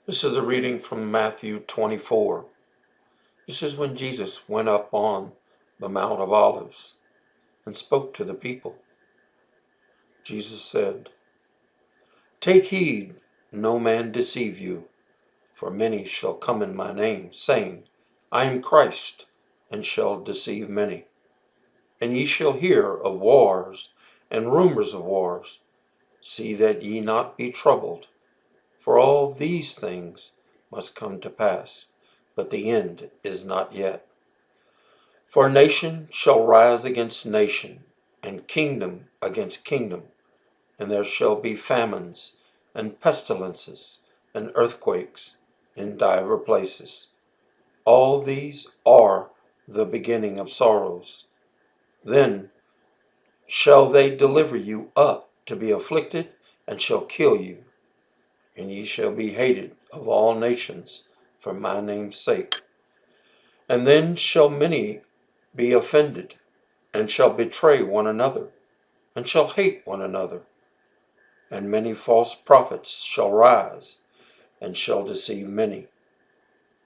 This is a reading from Matthew 24. This is when Jesus went up on the Mount of Olives and spoke to the people. Jesus said, "Take heed, no man deceive you, for many shall come in my name, saying, I am Christ, and shall deceive many. And ye shall hear of wars and rumors of wars. See that ye not be troubled, for all these things must come to pass, but the end is not yet. For nation shall rise against nation, and kingdom against kingdom, and there shall be famines, and pestilences, and earthquakes in divers places. All these are the beginning of sorrows. Then shall they deliver you up to be afflicted, and shall kill you, and ye shall be hated of all nations for my name's sake. And then shall many be offended, and shall betray one another, and shall hate one another. And many false prophets shall rise, and shall deceive many.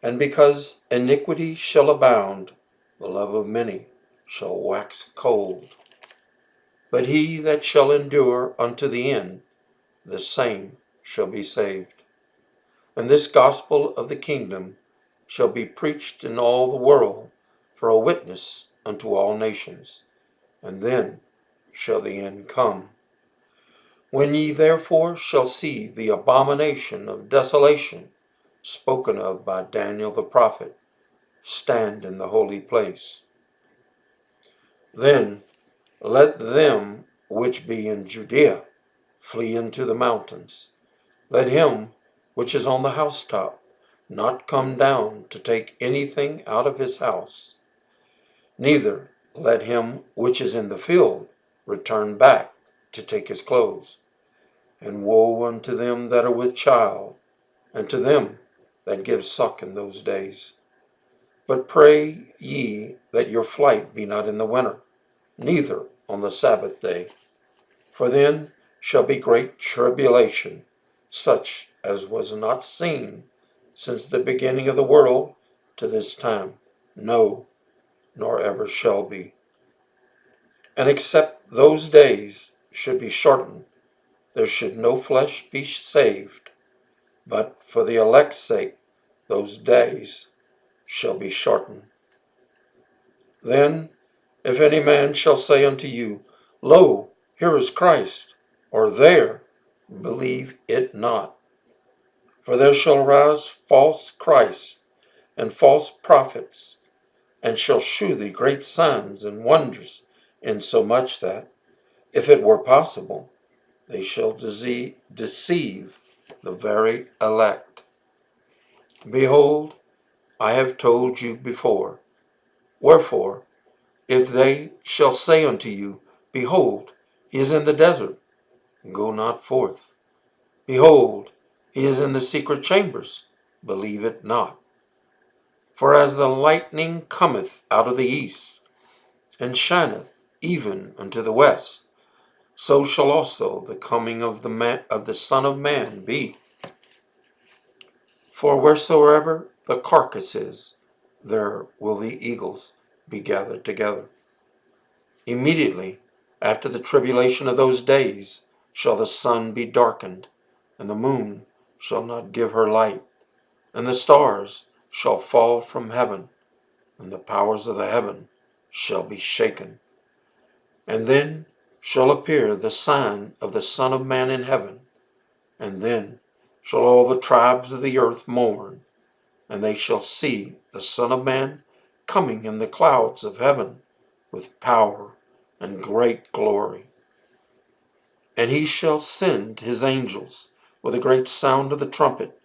And because iniquity shall abound, the love of many shall wax cold. But he that shall endure unto the end, the same shall be saved. And this gospel of the kingdom shall be preached in all the world for a witness unto all nations, and then shall the end come. When ye therefore shall see the abomination of desolation spoken of by Daniel the prophet stand in the holy place, then let them which be in Judea flee into the mountains. Let him which is on the housetop not come down to take anything out of his house, neither let him which is in the field return back to take his clothes. And woe unto them that are with child, and to them that give suck in those days. But pray ye that your flight be not in the winter, neither on the Sabbath day. For then shall be great tribulation, such as was not seen since the beginning of the world to this time, no, nor ever shall be. And except those days should be shortened, there should no flesh be saved, but for the elect's sake those days shall be shortened. Then, if any man shall say unto you, Lo, here is Christ, or there, believe it not. For there shall rise false Christs and false prophets, and shall shew thee great signs and wonders, insomuch that, if it were possible, they shall deceive the very elect. Behold, I have told you before. Wherefore, if they shall say unto you, Behold, he is in the desert, go not forth. Behold, he is in the secret chambers, believe it not. For as the lightning cometh out of the east, and shineth even unto the west, so shall also the coming of the Son of Man be. For wheresoever the carcass is, there will the eagles be gathered together. Immediately after the tribulation of those days shall the sun be darkened, and the moon shall not give her light, and the stars shall fall from heaven, and the powers of the heaven shall be shaken. And then shall appear the sign of the Son of Man in heaven, and then shall all the tribes of the earth mourn, and they shall see the Son of Man coming in the clouds of heaven with power and great glory. And he shall send his angels with a great sound of the trumpet,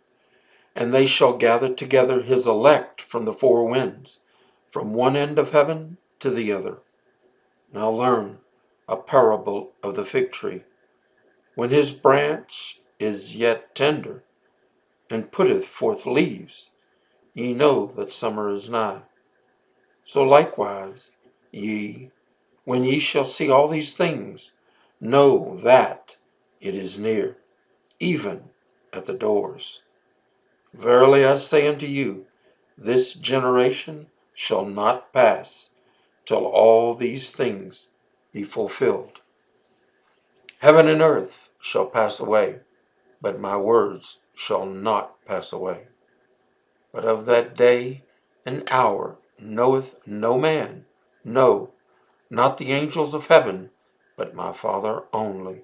and they shall gather together his elect from the four winds, from one end of heaven to the other. Now learn a parable of the fig tree. When his branch is yet tender, and putteth forth leaves, ye know that summer is nigh. So likewise ye, when ye shall see all these things, know that it is near, even at the doors. Verily I say unto you, this generation shall not pass till all these things be fulfilled. Heaven and earth shall pass away, but my words shall not pass away. But of that day and hour knoweth no man, no, not the angels of heaven, but my Father only.